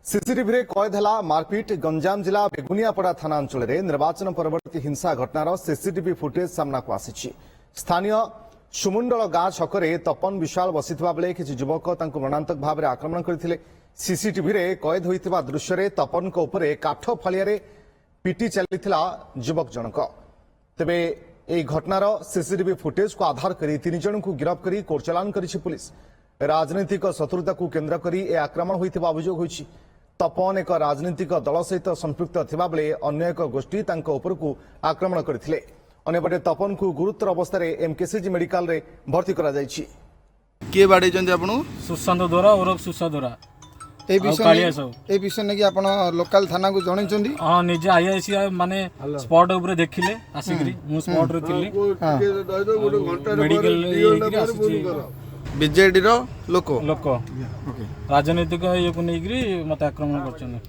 CCTV रे कैद है मारपीट गंजाम जिला बेगुनियापड़ा थाना अंचल में निर्वाचन परवर्ती हिंसा घटनार सीसीटीवी फुटेज सामना को आसी। स्थानीय सुमुंडल गाँ छकरे तपन विशाल बसिथिबा बेले किछि युवक तांको मरणांतक भाव में आक्रमण करथिले। सीसीटीवी रे कैद होइतिबा दृश्य रे तपन को ऊपर काठ फालिया रे पिटी चलिथिला युवक जनक। तेबे এই ঘটনার सीसीटीवी फुटेज को आधार करी 3 जन को गिरफ्त करी कोर्ट चालान करिछि पुलिस। राजनीतिक शत्रुता को केन्द्र करी ए आक्रमण होइतिबा अभियोग होइछि। तपन एक राजनीतिक दल सहित संपृक्त थिबा बेले अन्य एक गोष्ठी तांको उपरकू आक्रमण करथिले। अन्यपटे तपन को गुरुतर अवस्था रे एमकेसीजी मेडिकल रे भर्ती करा जायछि। किए बाड़ेचंदी आपन सुशांत दोरा और सुशा दोरा ए विषय ने कि आपण लोकल थाना को जणैचंदी। हां निजे आईआईसी माने स्पॉट ऊपर देखिले आसिकरी मु स्पॉट रे थिले मेडिकल बीजेडी रो लोक राजनीतिक ये को नेकरी मत आक्रमण करछन।